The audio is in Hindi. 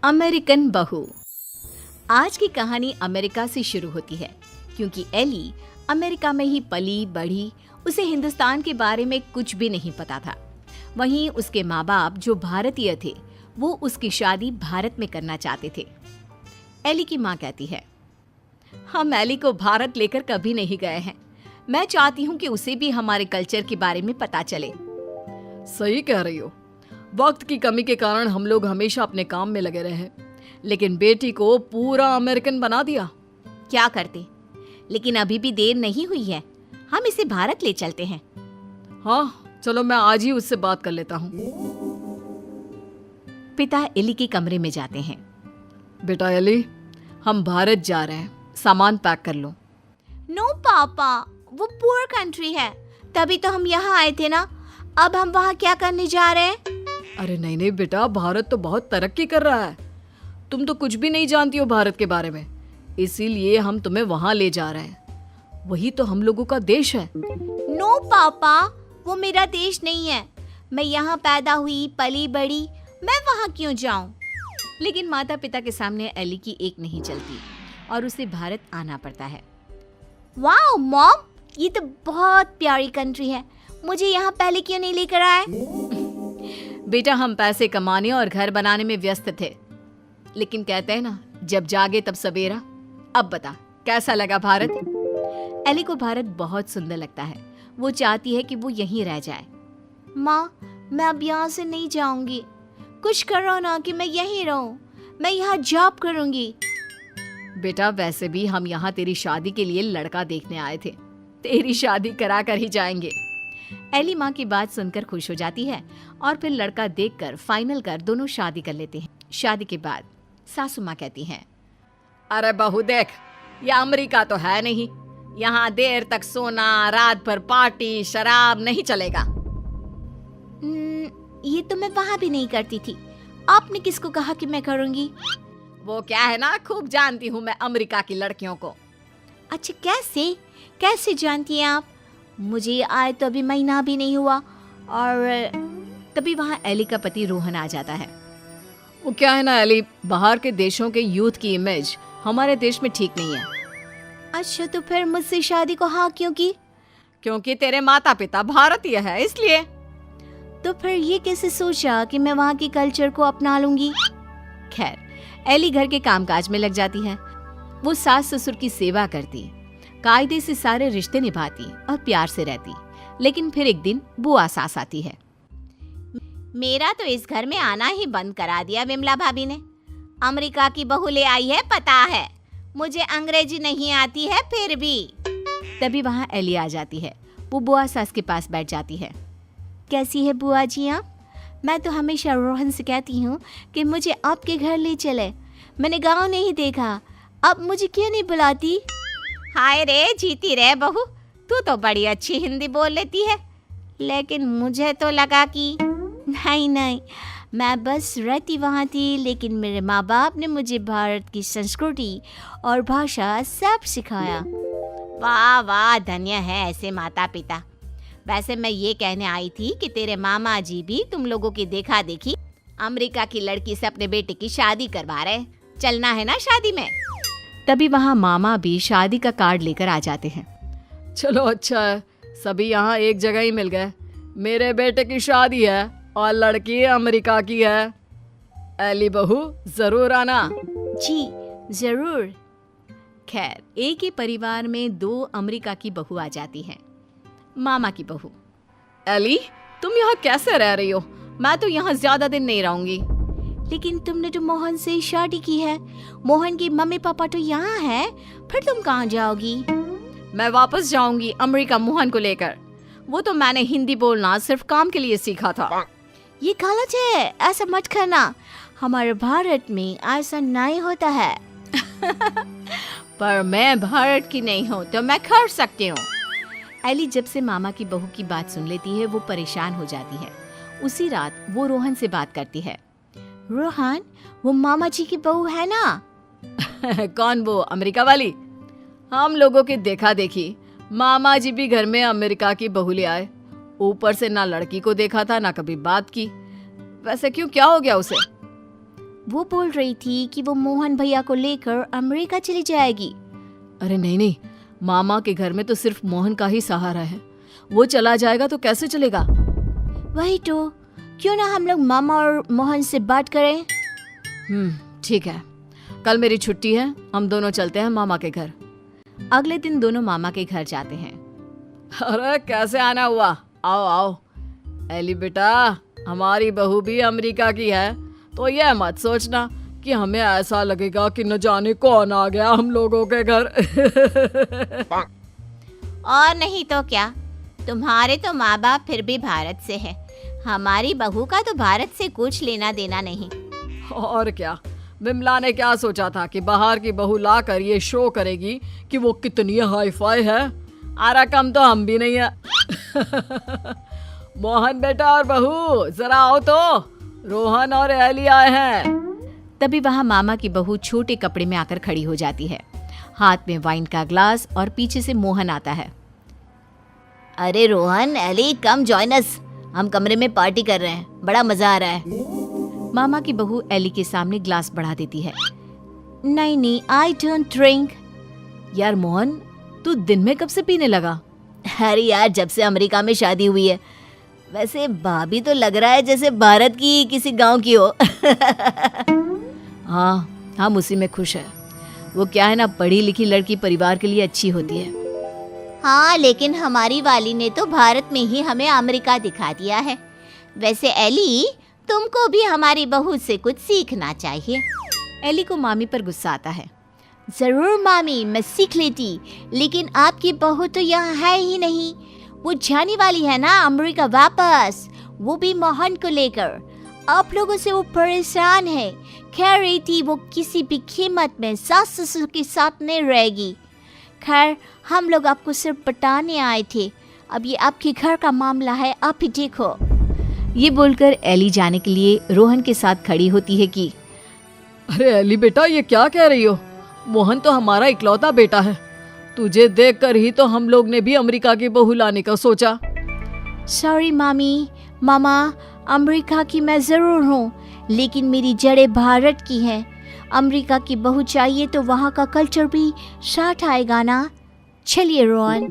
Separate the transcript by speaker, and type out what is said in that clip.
Speaker 1: अमेरिकन बहू। आज की कहानी अमेरिका से शुरू होती है क्योंकि एली अमेरिका में ही पली बढ़ी। उसे हिंदुस्तान के बारे में कुछ भी नहीं पता था। वहीं उसके माँ बाप जो भारतीय थे वो उसकी शादी भारत में करना चाहते थे। एली की माँ कहती है, हम एली को भारत लेकर कभी नहीं गए हैं। मैं चाहती हूँ कि उसे भी हमारे कल्चर के बारे में पता चले।
Speaker 2: सही कह रही हो। वक्त की कमी के कारण हम लोग हमेशा अपने काम में लगे रहे, लेकिन बेटी को पूरा अमेरिकन बना दिया।
Speaker 1: क्या करते, लेकिन अभी भी देर नहीं हुई है। हम इसे भारत ले चलते हैं।
Speaker 2: हाँ चलो, मैं आज ही उससे बात कर लेता हूँ।
Speaker 1: पिता एली के कमरे में जाते हैं।
Speaker 2: बेटा एली, हम भारत जा रहे हैं, सामान पैक कर लो।
Speaker 1: नो पापा, वो पुअर कंट्री है, तभी तो हम यहाँ आए थे ना। अब हम वहाँ क्या करने जा रहे हैं?
Speaker 2: अरे नहीं नहीं बेटा, भारत तो बहुत तरक्की कर रहा है। तुम तो कुछ भी नहीं जानती हो भारत के बारे में, इसीलिए हम तुम्हें वहाँ ले जा रहे हैं। वही तो हम लोगों का देश है।
Speaker 1: नो पापा, वो मेरा देश नहीं है। मैं यहाँ पैदा हुई पली बड़ी, मैं वहाँ क्यों जाऊँ? लेकिन माता पिता के सामने एली की एक नहीं चलती और उसे भारत आना पड़ता है। वाओ मॉम, ये तो बहुत प्यारी कंट्री है। मुझे यहाँ पहले क्यों नहीं लेकर आए?
Speaker 2: बेटा, हम पैसे कमाने और घर बनाने में व्यस्त थे, लेकिन कहते हैं ना, जब जागे तब सवेरा। अब बता, कैसा लगा भारत? एली को भारत बहुत सुंदर लगता है। वो चाहती है कि वो यहीं रह जाए।
Speaker 1: माँ, मैं अब यहाँ से नहीं जाऊंगी। कुछ करो ना कि मैं यहीं रहूं। मैं यहाँ जॉब करूंगी।
Speaker 2: बेटा, वैसे भी हम यहाँ तेरी शादी के लिए लड़का देखने आए थे। तेरी शादी करा कर ही जाएंगे।
Speaker 1: एली माँ की बात सुनकर खुश हो जाती है और फिर लड़का देखकर फाइनल कर दोनों शादी कर लेते हैं। शादी के बाद सासू माँ कहती हैं,
Speaker 2: अरे बहू देख, ये अमेरिका तो है नहीं। यहाँ देर तक सोना, रात भर पार्टी, शराब नहीं चलेगा।
Speaker 1: ये तो मैं वहाँ भी नहीं करती थी। आपने किसको कहा कि मैं करूँगी?
Speaker 2: वो क्या है ना, खूब जानती हूँ मैं अमेरिका की लड़कियों को।
Speaker 1: अच्छा, कैसे जानती हैं आप? मुझे आए तो अभी महीना भी नहीं हुआ। और तभी वहाँ एली का पति रोहन आ जाता है।
Speaker 2: वो क्या है ना एली, बाहर के देशों के यूथ की इमेज हमारे देश में ठीक नहीं है।
Speaker 1: अच्छा, तो फिर मुझसे शादी को हाँ क्यों की?
Speaker 2: क्योंकि तेरे माता पिता भारतीय है, इसलिए।
Speaker 1: तो फिर ये कैसे सोचा कि मैं वहाँ के कल्चर को अपना लूंगी? खैर, एली घर के कामकाज में लग जाती है। वो सास ससुर की सेवा करती, कायदे से सारे रिश्ते निभाती और प्यार से रहती। लेकिन फिर एक दिन बुआ सास आती है। मेरा तो इस घर में आना ही बंद करा दिया विमला भाभी ने। अमेरिका की बहू ले आई है, पता है। मुझे अंग्रेजी नहीं आती है फिर भी। तभी वहाँ एली आ जाती है। वो बुआ सास के पास बैठ जाती है। कैसी है बुआ जी आप? मैं तो हमेशा रोहन से कहती हूँ कि मुझे आपके घर ले चले। मैंने गाँव नहीं देखा, अब मुझे क्यों नहीं बुलाती? हाय रे, जीती रे बहू, तू तो बड़ी अच्छी हिंदी बोल लेती है। लेकिन मुझे तो लगा कि नहीं, मैं बस रहती वहाँ थी, लेकिन मेरे माँ बाप ने मुझे भारत की संस्कृति और भाषा सब सिखाया। वाह वाह, धन्य है ऐसे माता पिता। वैसे मैं ये कहने आई थी कि तेरे मामा जी भी तुम लोगों की देखा देखी अमेरिका की लड़की से अपने बेटे की शादी करवा रहे। चलना है ना शादी में? तभी वहाँ मामा भी शादी का कार्ड लेकर आ जाते हैं।
Speaker 2: चलो अच्छा है, सभी यहाँ एक जगह ही मिल गए। मेरे बेटे की शादी है और लड़की अमेरिका की है। एली बहू, जरूर आना।
Speaker 1: जी जरूर। खैर, एक ही परिवार में दो अमेरिका की बहू आ जाती हैं। मामा की बहू,
Speaker 2: एली, तुम यहाँ कैसे रह रही हो? मैं तो यहाँ ज्यादा दिन नहीं रहूंगी।
Speaker 1: लेकिन तुमने तो मोहन से शादी की है। मोहन की मम्मी पापा तो यहाँ है, फिर तुम कहाँ जाओगी?
Speaker 2: मैं वापस जाऊंगी अमेरिका मोहन को लेकर। वो तो मैंने हिंदी बोलना सिर्फ काम के लिए सीखा था।
Speaker 1: ये गलत है, ऐसा मत करना। हमारे भारत में ऐसा नहीं होता है।
Speaker 2: पर मैं भारत की नहीं हूँ तो मैं कर सकती हूँ।
Speaker 1: एली जब से मामा की बहू की बात सुन लेती है वो परेशान हो जाती है। उसी रात वो रोहन से बात करती है। रोहन, वो मामा जी की बहू है ना?
Speaker 2: कौन, वो अमेरिका वाली? हम लोगों की देखा देखी मामा जी भी घर में अमेरिका की बहू ले आए। ऊपर से ना लड़की को देखा था, ना कभी बात की। वैसे क्यों, क्या हो गया उसे?
Speaker 1: वो बोल रही थी कि वो मोहन भैया को लेकर अमेरिका चली जाएगी।
Speaker 2: अरे नहीं नहीं, मामा के घर में तो सिर्फ मोहन का ही सहारा है। वो चला जाएगा तो कैसे चलेगा?
Speaker 1: वही तो, क्यों ना हम लोग मामा और मोहन से बात करें।
Speaker 2: ठीक है, कल मेरी छुट्टी है, हम दोनों चलते हैं मामा के घर।
Speaker 1: अगले दिन दोनों मामा के घर जाते हैं।
Speaker 2: अरे कैसे आना हुआ, आओ आओ। एली बेटा, हमारी बहू भी अमेरिका की है, तो यह मत सोचना कि हमें ऐसा लगेगा कि न जाने कौन आ गया हम लोगों के घर।
Speaker 1: और नहीं तो क्या, तुम्हारे तो माँ बाप फिर भी भारत से हैं। हमारी बहू का तो भारत से कुछ लेना देना नहीं।
Speaker 2: और क्या, विमला ने क्या सोचा था कि बाहर की बहू लाकर ये शो करेगी कि वो कितनी हाई फाई है। आरा कम तो हम भी नहीं है। मोहन बेटा और बहू जरा आओ तो, रोहन और एली आए हैं।
Speaker 1: तभी वहाँ मामा की बहू छोटे कपड़े में आकर खड़ी हो जाती है, हाथ में वाइन का ग्लास, और पीछे से मोहन आता है। अरे Rohan, Ellie, come join us, हम कमरे में पार्टी कर रहे हैं, बड़ा मजा आ रहा है। मामा की बहू एली के सामने ग्लास बढ़ा देती है। नहीं नहीं, आई डोंट ड्रिंक।
Speaker 2: यार मोहन, तू दिन में कब से पीने लगा?
Speaker 1: अरे यार, जब से अमेरिका में शादी हुई है। वैसे भाभी तो लग रहा है जैसे भारत की किसी गांव की हो।
Speaker 2: हाँ, हम उसी में खुश है। वो क्या है ना, पढ़ी लिखी लड़की परिवार के लिए अच्छी होती है।
Speaker 1: हाँ, लेकिन हमारी वाली ने तो भारत में ही हमें अमेरिका दिखा दिया है। वैसे एली, तुमको भी हमारी बहू से कुछ सीखना चाहिए। एली को मामी पर गुस्सा आता है। जरूर मामी, मैं सीख लेती, लेकिन आपकी बहू तो यहाँ है ही नहीं। वो जाने वाली है ना अमेरिका वापस, वो भी मोहन को लेकर। आप लोगों से वो परेशान है, कह रही थी वो किसी भी कीमत में सास ससुर के साथ नहीं रहेगी। खैर, हम लोग आपको सिर्फ बताने आए थे, अब ये आपके घर का मामला है, आप ही देखो। ये बोलकर एली जाने के लिए रोहन के साथ खड़ी होती है कि
Speaker 2: अरे एली बेटा, ये क्या कह रही हो? मोहन तो हमारा इकलौता बेटा है। तुझे देखकर ही तो हम लोग ने भी अमेरिका की बहू लाने का सोचा।
Speaker 1: सॉरी मामी, मामा, अमेरिका की मैं ज़रूर हूँ, लेकिन मेरी जड़ें भारत की हैं। अमेरिका की बहू चाहिए तो वहाँ का कल्चर भी साथ आएगा ना। चलिए रोहन।